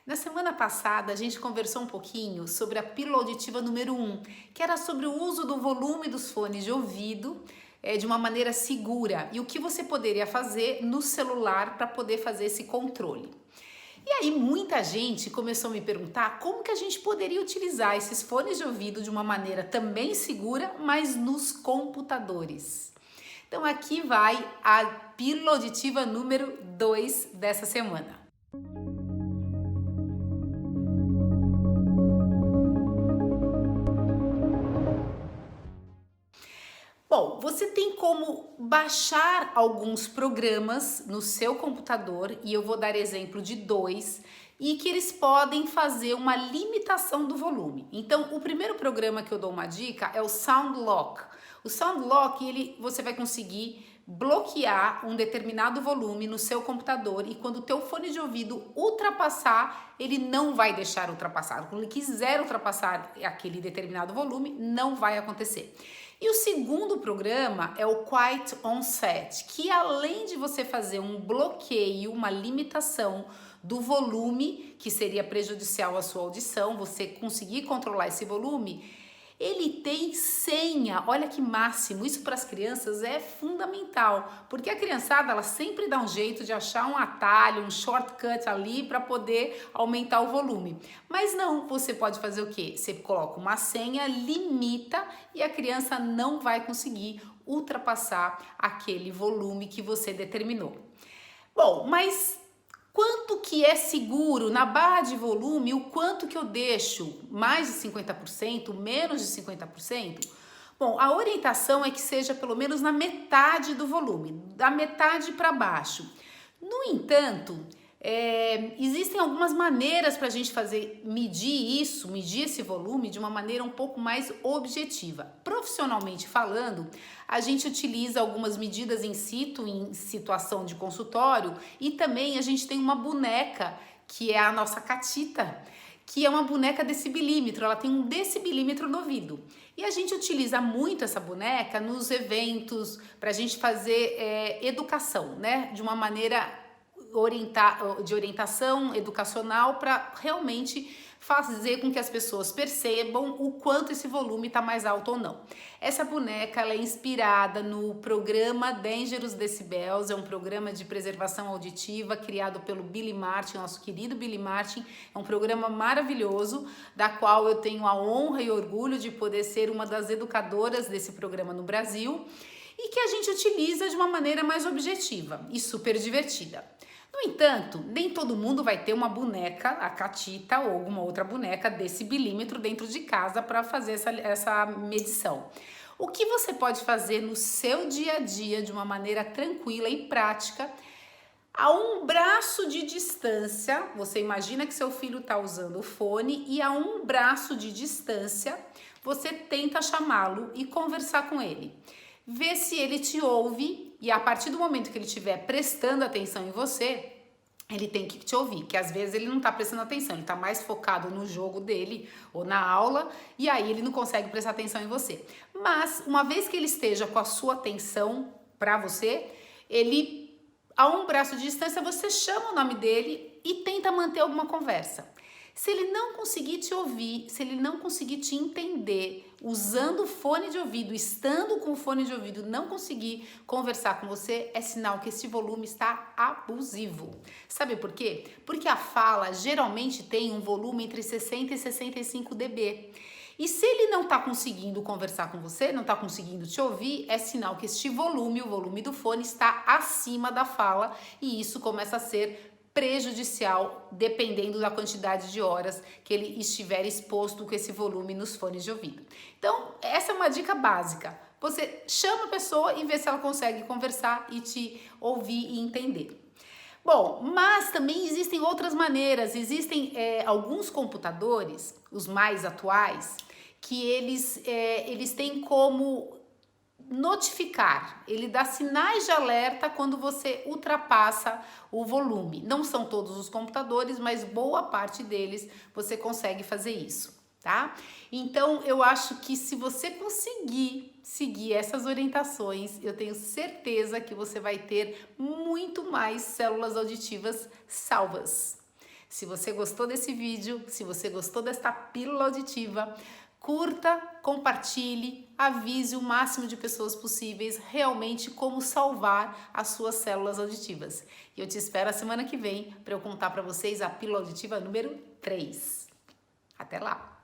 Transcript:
Na semana passada, a gente conversou um pouquinho sobre a pílula auditiva número 1, que era sobre o uso do volume dos fones de ouvido de uma maneira segura e o que você poderia fazer no celular para poder fazer esse controle. E aí muita gente começou a me perguntar como que a gente poderia utilizar esses fones de ouvido de uma maneira também segura, mas nos computadores. Então aqui vai a pílula auditiva número 2 dessa semana. Bom, você tem como baixar alguns programas no seu computador, e eu vou dar exemplo de dois, e que eles podem fazer uma limitação do volume. Então, o primeiro programa que eu dou uma dica é o Sound Lock. O Sound Lock, você vai conseguir bloquear um determinado volume no seu computador e quando o teu fone de ouvido ultrapassar, ele não vai deixar ultrapassar. Quando ele quiser ultrapassar aquele determinado volume, não vai acontecer. E o segundo programa é o Quiet On Set, que além de você fazer um bloqueio, uma limitação do volume, que seria prejudicial à sua audição, você conseguir controlar esse volume, ele tem senha. Olha que máximo, isso para as crianças é fundamental, porque a criançada ela sempre dá um jeito de achar um atalho, um shortcut ali para poder aumentar o volume. Mas não, você pode fazer o quê? Você coloca uma senha, limita e a criança não vai conseguir ultrapassar aquele volume que você determinou. Bom, mas quanto que é seguro na barra de volume, o quanto que eu deixo? Mais de 50%, menos de 50%? Bom, a orientação é que seja pelo menos na metade do volume, da metade para baixo. No entanto, existem algumas maneiras para a gente medir esse volume de uma maneira um pouco mais objetiva. Profissionalmente falando, a gente utiliza algumas medidas in situ, em situação de consultório, e também a gente tem uma boneca, que é a nossa catita, que é uma boneca decibilímetro, ela tem um decibilímetro no ouvido. E a gente utiliza muito essa boneca nos eventos, para a gente fazer educação, né? De uma maneira de orientação educacional para realmente fazer com que as pessoas percebam o quanto esse volume está mais alto ou não. Essa boneca ela é inspirada no programa Dangerous Decibels, é um programa de preservação auditiva criado pelo Billy Martin, nosso querido Billy Martin. É um programa maravilhoso, da qual eu tenho a honra e orgulho de poder ser uma das educadoras desse programa no Brasil e que a gente utiliza de uma maneira mais objetiva e super divertida. No entanto, nem todo mundo vai ter uma boneca, a catita ou alguma outra boneca desse bilímetro dentro de casa para fazer essa medição. O que você pode fazer no seu dia a dia de uma maneira tranquila e prática, a um braço de distância, você imagina que seu filho está usando o fone e a um braço de distância, você tenta chamá-lo e conversar com ele. Vê se ele te ouve e a partir do momento que ele estiver prestando atenção em você, ele tem que te ouvir, que às vezes ele não está prestando atenção, ele está mais focado no jogo dele ou na aula e aí ele não consegue prestar atenção em você. Mas uma vez que ele esteja com a sua atenção para você, ele, a um braço de distância, você chama o nome dele e tenta manter alguma conversa. Se ele não conseguir te ouvir, se ele não conseguir te entender, usando o fone de ouvido, estando com o fone de ouvido, não conseguir conversar com você, é sinal que esse volume está abusivo. Sabe por quê? Porque a fala geralmente tem um volume entre 60 e 65 dB. E se ele não está conseguindo conversar com você, não está conseguindo te ouvir, é sinal que este volume, o volume do fone, está acima da fala e isso começa a ser prejudicial dependendo da quantidade de horas que ele estiver exposto com esse volume nos fones de ouvido. Então, essa é uma dica básica. Você chama a pessoa e vê se ela consegue conversar e te ouvir e entender. Bom, mas também existem outras maneiras. Existem alguns computadores, os mais atuais, que eles têm como notificar, ele dá sinais de alerta quando você ultrapassa o volume. Não são todos os computadores, mas boa parte deles você consegue fazer isso, tá? Então eu acho que se você conseguir seguir essas orientações, eu tenho certeza que você vai ter muito mais células auditivas salvas. Se você gostou desse vídeo, se você gostou desta pílula auditiva, curta, compartilhe, avise o máximo de pessoas possíveis realmente como salvar as suas células auditivas. E eu te espero a semana que vem para eu contar para vocês a pílula auditiva número 3. Até lá!